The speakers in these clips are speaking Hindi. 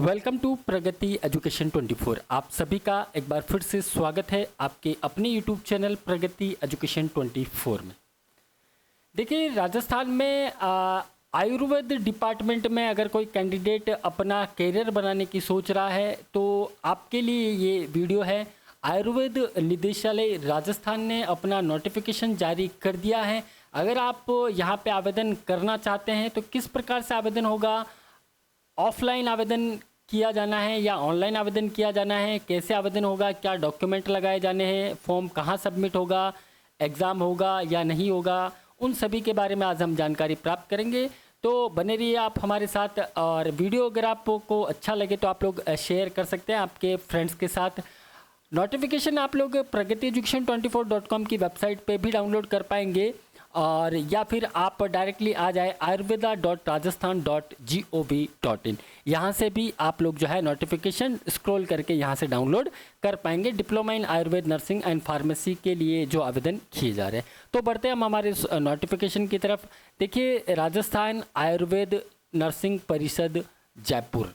Welcome to Pragati education 24। आप सभी का एक बार फिर से स्वागत है आपके अपने यूट्यूब चैनल प्रगति एजुकेशन 24 में। देखिए, राजस्थान में आयुर्वेद डिपार्टमेंट में अगर कोई कैंडिडेट अपना करियर बनाने की सोच रहा है तो आपके लिए ये वीडियो है। आयुर्वेद निदेशालय राजस्थान ने अपना नोटिफिकेशन जारी कर दिया है। अगर आप यहाँ पे आवेदन करना चाहते हैं तो किस प्रकार से आवेदन होगा, ऑफलाइन आवेदन किया जाना है या ऑनलाइन आवेदन किया जाना है, कैसे आवेदन होगा, क्या डॉक्यूमेंट लगाए जाने हैं, फॉर्म कहाँ सबमिट होगा, एग्ज़ाम होगा या नहीं होगा, उन सभी के बारे में आज हम जानकारी प्राप्त करेंगे। तो बने रहिए आप हमारे साथ। और वीडियो अगर आपको अच्छा लगे तो आप लोग शेयर कर सकते हैं आपके फ्रेंड्स के साथ। नोटिफिकेशन आप लोग प्रगति एजुकेशन 24.com की वेबसाइट पे भी डाउनलोड कर पाएंगे, और या फिर आप डायरेक्टली आ जाए ayurveda.rajasthan.gov.in, यहाँ से भी आप लोग जो है नोटिफिकेशन स्क्रॉल करके यहाँ से डाउनलोड कर पाएंगे। Diploma in Ayurveda nursing and pharmacy के लिए जो आवेदन किए जा रहे हैं। तो बढ़ते हैं हम हमारे नोटिफिकेशन की तरफ। देखिए, राजस्थान आयुर्वेद नर्सिंग परिषद जयपुर,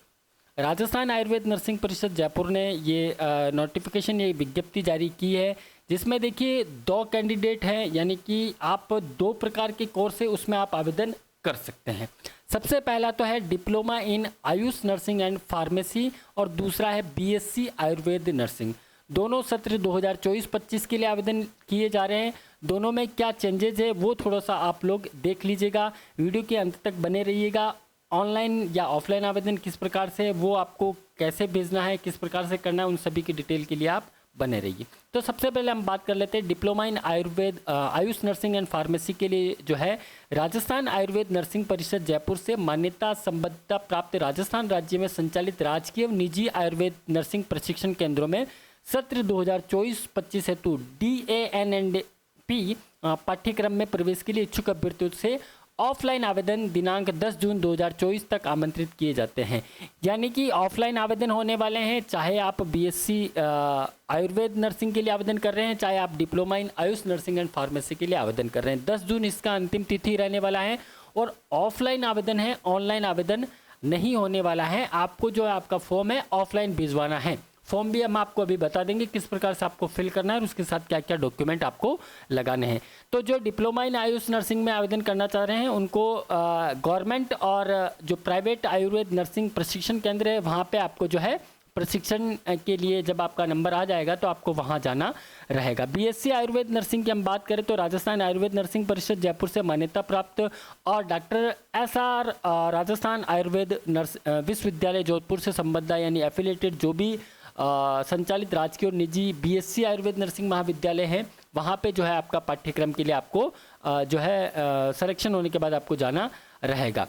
राजस्थान आयुर्वेद नर्सिंग परिषद जयपुर ने ये नोटिफिकेशन, ये विज्ञप्ति जारी की है, जिसमें देखिए 2 कैंडिडेट हैं, यानी कि आप 2 प्रकार के कोर्स है उसमें आप आवेदन कर सकते हैं। सबसे पहला तो है diploma in Ayush nursing and pharmacy और दूसरा है बीएससी आयुर्वेद नर्सिंग। दोनों सत्र 2024-25 के लिए आवेदन किए जा रहे हैं। दोनों में क्या चेंजेज है वो थोड़ा सा आप लोग देख लीजिएगा, वीडियो के अंत तक बने रहिएगा। ऑनलाइन या ऑफलाइन आवेदन किस प्रकार से, वो आपको कैसे भेजना है, किस प्रकार से करना है, उन सभी की डिटेल के लिए आप बने रहिए। तो सबसे पहले हम बात कर लेते हैं diploma in Ayurveda Ayush nursing and pharmacy के लिए जो है राजस्थान आयुर्वेद नर्सिंग परिषद जयपुर से मान्यता संबद्धता प्राप्त राजस्थान राज्य में संचालित राजकीय व निजी आयुर्वेद नर्सिंग प्रशिक्षण केंद्रों में सत्र 2024-25 हेतु DANNP पाठ्यक्रम में प्रवेश के लिए इच्छुक अभ्यर्थियों से ऑफलाइन आवेदन दिनांक 10 जून 2024 तक आमंत्रित किए जाते हैं। यानी कि ऑफलाइन आवेदन होने वाले हैं, चाहे आप बीएससी आयुर्वेद नर्सिंग के लिए आवेदन कर रहे हैं, चाहे आप diploma in Ayush nursing and pharmacy के लिए आवेदन कर रहे हैं। 10 जून इसका अंतिम तिथि रहने वाला है और ऑफलाइन आवेदन है, ऑनलाइन आवेदन नहीं होने वाला है। आपको जो है आपका फॉर्म है ऑफलाइन भिजवाना है। फॉर्म भी हम आपको अभी बता देंगे किस प्रकार से आपको फिल करना है और उसके साथ क्या क्या डॉक्यूमेंट आपको लगाने हैं। तो जो डिप्लोमा इन आयुष नर्सिंग में आवेदन करना चाह रहे हैं उनको गवर्नमेंट और जो प्राइवेट आयुर्वेद नर्सिंग प्रशिक्षण केंद्र है वहाँ पे आपको जो है प्रशिक्षण के लिए जब आपका नंबर आ जाएगा तो आपको वहाँ जाना रहेगा। बीएससी आयुर्वेद नर्सिंग की हम बात करें तो राजस्थान आयुर्वेद नर्सिंग परिषद जयपुर से मान्यता प्राप्त और डॉक्टर SR राजस्थान आयुर्वेद विश्वविद्यालय जोधपुर से संबद्ध यानी एफिलेटेड जो भी संचालित राजकीय और निजी बीएससी आयुर्वेद नर्सिंग महाविद्यालय है, वहाँ पे जो है आपका पाठ्यक्रम के लिए आपको जो है सिलेक्शन होने के बाद आपको जाना रहेगा।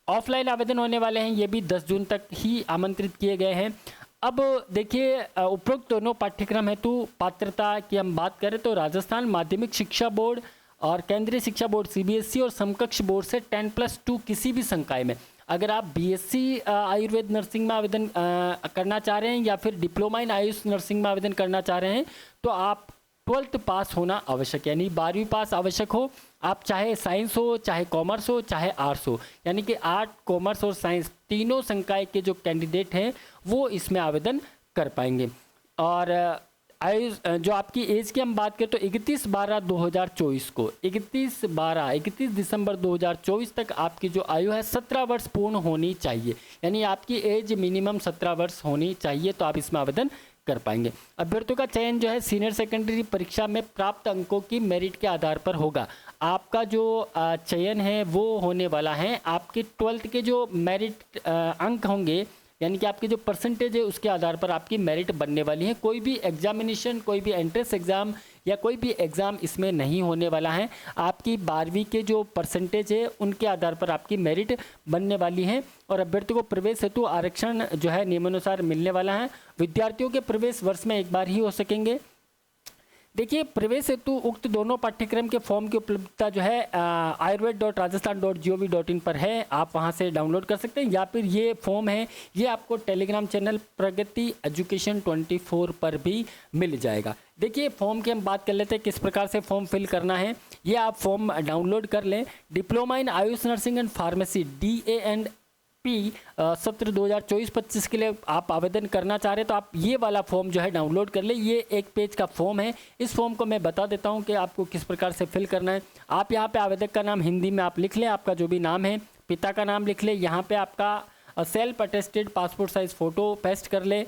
ऑफलाइन आवेदन होने वाले हैं, ये भी 10 जून तक ही आमंत्रित किए गए हैं। अब देखिए, उपरोक्त दोनों पाठ्यक्रम हेतु पात्रता की हम बात करें तो राजस्थान माध्यमिक शिक्षा बोर्ड और केंद्रीय शिक्षा बोर्ड CBSE और समकक्ष बोर्ड से 10+2 किसी भी संकाय में अगर आप बीएससी आयुर्वेद नर्सिंग में आवेदन करना चाह रहे हैं या फिर डिप्लोमा इन आयुष नर्सिंग में आवेदन करना चाह रहे हैं तो आप 12th पास होना आवश्यक है, यानी 12वीं पास आवश्यक हो। आप चाहे साइंस हो, चाहे कॉमर्स हो, चाहे आर्ट्स हो, यानी कि आर्ट, कॉमर्स और साइंस तीनों संकाय के जो कैंडिडेट हैं वो इसमें आवेदन कर पाएंगे। और जो आपकी एज की हम बात करें तो 31/12/2024 को 31 दिसंबर 2024 तक आपकी जो आयु है 17 वर्ष पूर्ण होनी चाहिए, यानी आपकी एज मिनिमम 17 वर्ष होनी चाहिए, तो आप इसमें आवेदन कर पाएंगे। अभ्यर्थियों का चयन जो है सीनियर सेकेंडरी परीक्षा में प्राप्त अंकों की मेरिट के आधार पर होगा। आपका जो चयन है वो होने वाला है आपके 12th के जो मेरिट अंक होंगे, यानी कि आपकी जो परसेंटेज है उसके आधार पर आपकी मेरिट बनने वाली है। कोई भी एग्जामिनेशन, कोई भी एंट्रेंस एग्ज़ाम या कोई भी एग्ज़ाम इसमें नहीं होने वाला है। आपकी 12वीं के जो परसेंटेज है उनके आधार पर आपकी मेरिट बनने वाली है। और अभ्यर्थियों को प्रवेश हेतु आरक्षण जो है नियमानुसार मिलने वाला है। विद्यार्थियों के प्रवेश वर्ष में एक बार ही हो सकेंगे। देखिए, प्रवेश हेतु उक्त दोनों पाठ्यक्रम के फॉर्म की उपलब्धता जो है ayurved.rajasthan.gov.in पर है, आप वहां से डाउनलोड कर सकते हैं, या फिर ये फॉर्म है ये आपको टेलीग्राम चैनल प्रगति एजुकेशन 24 पर भी मिल जाएगा। देखिए, फॉर्म की हम बात कर लेते हैं किस प्रकार से फॉर्म फिल करना है। ये आप फॉर्म डाउनलोड कर लें। Diploma in Ayush nursing and pharmacy सत्र 2024-25 के लिए आप आवेदन करना चाह रहे हैं तो आप ये वाला फॉर्म जो है डाउनलोड कर ले। ये एक पेज का फॉर्म है। इस फॉर्म को मैं बता देता हूँ कि आपको किस प्रकार से फिल करना है। आप यहाँ पे आवेदक का नाम हिंदी में आप लिख लें, आपका जो भी नाम है, पिता का नाम लिख ले, यहाँ पे आपका self attested passport size photo paste कर ले,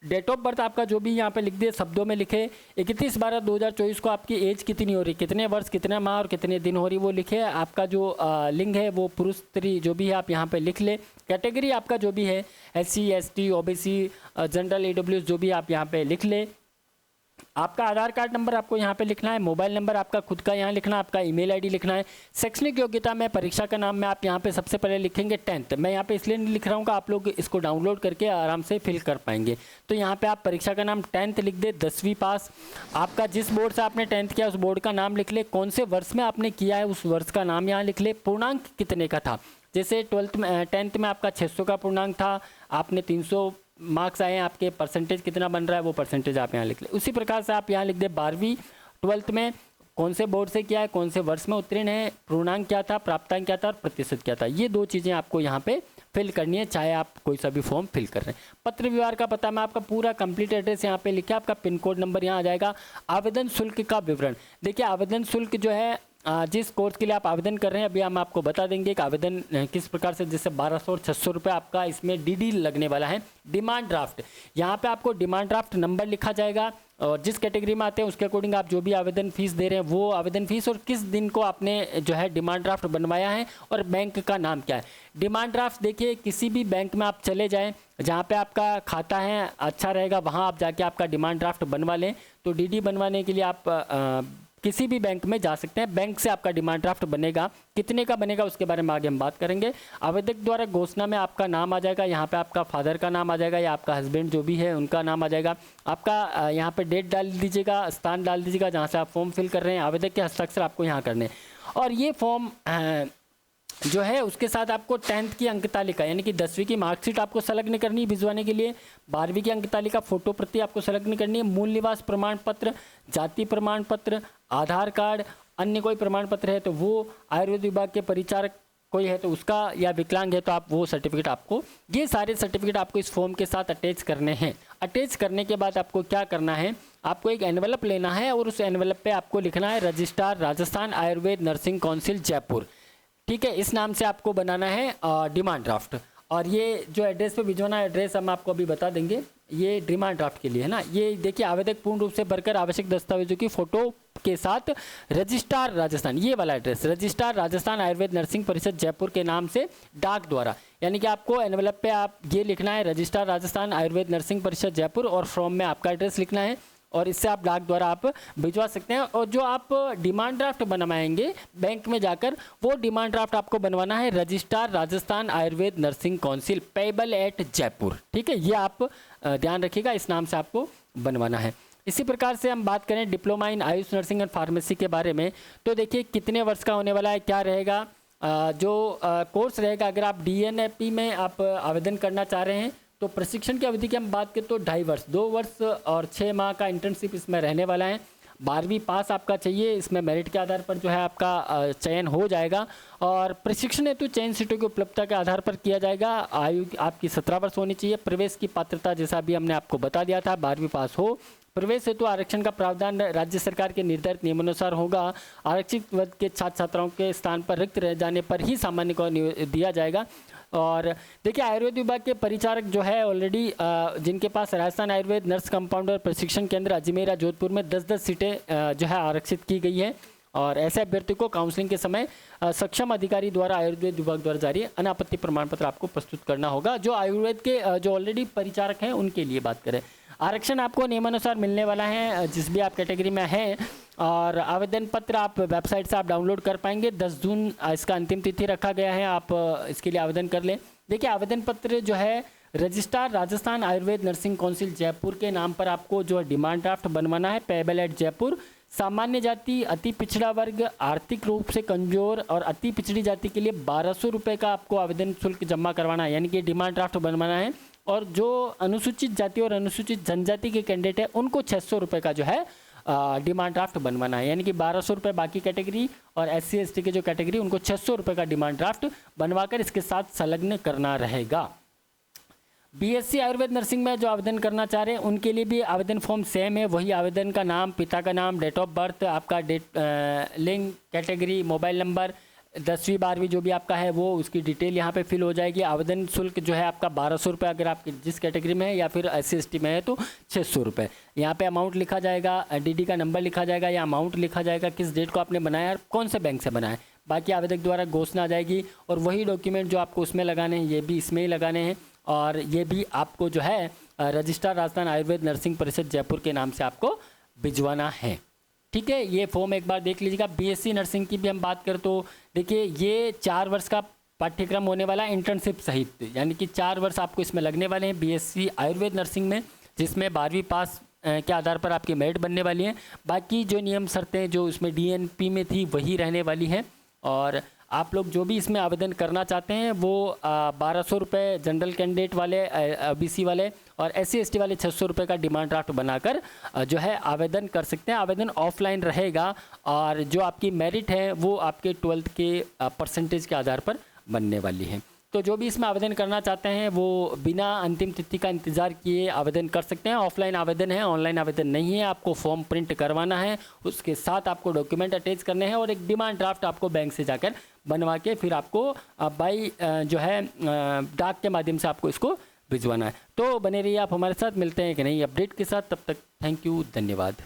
डेट ऑफ बर्थ आपका जो भी यहाँ पे लिख दे, शब्दों में लिखे। 31/12/2024 को आपकी एज कितनी हो रही, कितने वर्ष, कितने माह और कितने दिन हो रही वो लिखे। आपका जो लिंग है वो पुरुष स्त्री जो भी है आप यहाँ पे लिख ले। कैटेगरी आपका जो भी है SC ST OBC general AWS जो भी आप यहाँ पे लिख ले। आपका आधार कार्ड नंबर आपको यहाँ पे लिखना है, मोबाइल नंबर आपका खुद का यहाँ लिखना है, आपका ईमेल आईडी लिखना है। शैक्षणिक योग्यता में परीक्षा का नाम में आप यहाँ पे सबसे पहले लिखेंगे 10th। मैं यहाँ पे इसलिए नहीं लिख रहा हूँ कि आप लोग इसको डाउनलोड करके आराम से फिल कर पाएंगे। तो यहाँ पे आप परीक्षा का नाम 10th लिख दे, 10वीं पास। आपका जिस बोर्ड से आपने 10th किया उस बोर्ड का नाम लिख ले, कौन से वर्ष में आपने किया है उस वर्ष का नाम यहाँ लिख ले। पूर्णांक कितने का था, जैसे 10th में आपका 600 का पूर्णांक था, आपने 300 मार्क्स आए हैं, आपके परसेंटेज कितना बन रहा है वो परसेंटेज आप यहाँ लिख ले। उसी प्रकार से आप यहाँ लिख दे 12वीं 12th में कौन से बोर्ड से किया है, कौन से वर्ष में उत्तीर्ण है, पूर्णांक क्या था, प्राप्तांक क्या था और प्रतिशत क्या था। ये 2 चीज़ें आपको यहाँ पे फिल करनी है, चाहे आप कोई सा भी फॉर्म फिल कर रहे हैं। पत्र व्यवहार का पता मैं आपका पूरा कंप्लीट एड्रेस यहाँ पे लिखा, आपका पिन कोड नंबर यहाँ आ जाएगा। आवेदन शुल्क का विवरण देखिए, आवेदन शुल्क जो है जिस कोर्स के लिए आप आवेदन कर रहे हैं अभी हम आपको बता देंगे कि आवेदन किस प्रकार से, जैसे 1200 और 600 रुपये आपका इसमें DD लगने वाला है। डिमांड ड्राफ्ट, यहाँ पे आपको डिमांड ड्राफ्ट नंबर लिखा जाएगा और जिस कैटेगरी में आते हैं उसके अकॉर्डिंग आप जो भी आवेदन फीस दे रहे हैं वो आवेदन फीस और किस दिन को आपने जो है डिमांड ड्राफ्ट बनवाया है और बैंक का नाम क्या है। डिमांड ड्राफ्ट देखिए, किसी भी बैंक में आप चले जाएँ जहाँ पे आपका खाता है अच्छा रहेगा, वहाँ आप जाके आपका डिमांड ड्राफ्ट बनवा लें। तो DD बनवाने के लिए आप किसी भी बैंक में जा सकते हैं, बैंक से आपका डिमांड ड्राफ्ट बनेगा। कितने का बनेगा उसके बारे में आगे हम बात करेंगे। आवेदक द्वारा घोषणा में आपका नाम आ जाएगा, यहाँ पे आपका फादर का नाम आ जाएगा या आपका हस्बैंड जो भी है उनका नाम आ जाएगा। आपका यहाँ पे डेट डाल दीजिएगा, स्थान डाल दीजिएगा जहाँ से आप फॉर्म फिल कर रहे हैं। आवेदक के हस्ताक्षर आपको यहाँ करने और ये फॉर्म जो है उसके साथ आपको 10th की अंक तालिका यानी कि 10वीं की मार्कशीट आपको संलग्न करनी है भिजवाने के लिए। 12वीं की अंक तालिका फोटो प्रति आपको संलग्न करनी है। मूल निवास प्रमाण पत्र, जाति प्रमाण पत्र, आधार कार्ड, अन्य कोई प्रमाण पत्र है तो वो, आयुर्वेद विभाग के परिचारक कोई है तो उसका, या विकलांग है तो आप वो सर्टिफिकेट, आपको ये सारे सर्टिफिकेट आपको इस फॉर्म के साथ अटैच करने हैं। अटैच करने के बाद आपको क्या करना है, आपको एक एनवेलप लेना है और उस एनवेलप पे आपको लिखना है registrar Rajasthan Ayurveda nursing council Jaipur. ठीक है, इस नाम से आपको बनाना है डिमांड ड्राफ्ट। और ये जो एड्रेस पे भिजवाना है, एड्रेस हम आपको अभी बता देंगे, ये डिमांड ड्राफ्ट के लिए है ना। ये देखिए, आवेदक पूर्ण रूप से भरकर आवश्यक दस्तावेजों की फोटो के साथ रजिस्ट्रार राजस्थान, ये वाला address, registrar Rajasthan Ayurveda nursing परिषद जयपुर के नाम से डाक द्वारा, यानी कि आपको एनवेलप पे आप ये लिखना है रजिस्ट्रार राजस्थान आयुर्वेद नर्सिंग परिषद जयपुर और फ्रॉम में आपका एड्रेस लिखना है और इससे आप डाक द्वारा आप भिजवा सकते हैं। और जो आप डिमांड ड्राफ्ट बनवाएंगे बैंक में जाकर, वो डिमांड ड्राफ्ट आपको बनवाना है registrar Rajasthan Ayurveda nursing council payable eight Jaipur. ठीक है, ये आप ध्यान रखिएगा, इस नाम से आपको बनवाना है। इसी प्रकार से हम बात करें diploma in Ayush nursing and pharmacy के बारे में, तो देखिए कितने वर्ष का होने वाला है, क्या रहेगा जो कोर्स रहेगा। अगर आप DNAP में आप आवेदन करना चाह रहे हैं तो प्रशिक्षण की अवधि की हम बात करें तो 2.5 वर्ष, 2 वर्ष और 6 माह का इंटर्नशिप इसमें रहने वाला है। 12वीं पास आपका चाहिए, इसमें मेरिट के आधार पर जो है आपका चयन हो जाएगा और प्रशिक्षण हेतु चयन सीटों की उपलब्धता के आधार पर किया जाएगा। आयु आपकी 17 वर्ष होनी चाहिए। प्रवेश की पात्रता जैसा भी हमने आपको बता दिया था, 12वीं पास हो। प्रवेश हेतु आरक्षण का प्रावधान राज्य सरकार के निर्धारित नियमानुसार होगा। आरक्षित वर्ग के छात्र छात्राओं के स्थान पर रिक्त रह जाने पर ही सामान्य को दिया जाएगा। और देखिए, आयुर्वेद विभाग के परिचारक जो है ऑलरेडी जिनके पास राजस्थान आयुर्वेद नर्स कंपाउंडर प्रशिक्षण केंद्र अजमेर जोधपुर में 10-10 सीटें जो है आरक्षित की गई है और ऐसे अभ्यर्थी को काउंसलिंग के समय सक्षम अधिकारी द्वारा आयुर्वेद विभाग द्वारा जारी अनापत्ति प्रमाण पत्र आपको प्रस्तुत करना होगा। जो आयुर्वेद के जो ऑलरेडी परिचारक हैं उनके लिए बात करें, आरक्षण आपको नियमानुसार मिलने वाला है जिस भी आप कैटेगरी में हैं। और आवेदन पत्र आप वेबसाइट से आप डाउनलोड कर पाएंगे। 10 जून इसका अंतिम तिथि रखा गया है, आप इसके लिए आवेदन कर लें। देखिए, आवेदन पत्र जो है registrar Rajasthan Ayurveda nursing council Jaipur के नाम पर आपको जो डिमांड ड्राफ्ट बनवाना है पेबल एट जयपुर। सामान्य जाति, अति पिछड़ा वर्ग, आर्थिक रूप से कमजोर और अति पिछड़ी जाति के लिए 1200 रुपये का आपको आवेदन शुल्क जमा करवाना है, यानी कि डिमांड ड्राफ्ट बनवाना है। और जो अनुसूचित जाति और अनुसूचित जनजाति के कैंडिडेट है उनको 600 रुपये का जो है डिमांड ड्राफ्ट बनवाना है, यानी कि 1200 रुपये बाकी कैटेगरी और SC/ST के जो कैटेगरी उनको 600 रुपये का डिमांड ड्राफ्ट बनवाकर इसके साथ संलग्न करना रहेगा। BSc आयुर्वेद नर्सिंग में जो आवेदन करना चाह रहे हैं उनके लिए भी आवेदन फॉर्म सेम है, वही आवेदन का नाम, पिता का नाम, डेट ऑफ बर्थ, आपका लिंग, कैटेगरी, मोबाइल नंबर, 10वीं 12वीं जो भी आपका है वो उसकी डिटेल यहाँ पे फिल हो जाएगी। आवेदन शुल्क जो है आपका 1200 रुपये अगर आप जिस कैटेगरी में है, या फिर SC/ST में है तो 600 रुपये। यहाँ पे अमाउंट लिखा जाएगा, DD का नंबर लिखा जाएगा या अमाउंट लिखा जाएगा, किस डेट को आपने बनाया और कौन से बैंक से बनाया। बाकी आवेदक द्वारा घोषणा आ जाएगी और वही डॉक्यूमेंट जो आपको उसमें लगाने हैं ये भी इसमें ही लगाने हैं, और ये भी आपको जो है रजिस्ट्रार राजस्थान आयुर्वेद नर्सिंग परिषद जयपुर के नाम से आपको भिजवाना है। ठीक है, ये फॉर्म एक बार देख लीजिएगा। BSc नर्सिंग की भी हम बात करें तो देखिए ये 4 वर्ष का पाठ्यक्रम होने वाला है इंटर्नशिप सहित, यानी कि 4 वर्ष आपको इसमें लगने वाले हैं BSc आयुर्वेद नर्सिंग में, जिसमें 12वीं पास के आधार पर आपकी मेरिट बनने वाली है। बाकी जो नियम शर्तें जो इसमें DNP में थी वही रहने वाली हैं। और आप लोग जो भी इसमें आवेदन करना चाहते हैं वो 1200 रुपये जनरल कैंडिडेट वाले, BC वाले और SC/ST वाले 600 रुपये का डिमांड ड्राफ्ट बनाकर जो है आवेदन कर सकते हैं। आवेदन ऑफलाइन रहेगा और जो आपकी मेरिट है वो आपके 12th के परसेंटेज के आधार पर बनने वाली है। तो जो भी इसमें आवेदन करना चाहते हैं वो बिना अंतिम तिथि का इंतज़ार किए आवेदन कर सकते हैं। ऑफलाइन आवेदन है, ऑनलाइन आवेदन नहीं है। आपको फॉर्म प्रिंट करवाना है, उसके साथ आपको डॉक्यूमेंट अटैच करने हैं और एक डिमांड ड्राफ्ट आपको बैंक से जाकर बनवा के फिर आपको बाई जो है डाक के माध्यम से आपको इसको भिजवाना है। तो बने रहिए आप हमारे साथ, मिलते हैं कि नहीं अपडेट के साथ, तब तक थैंक यू, धन्यवाद।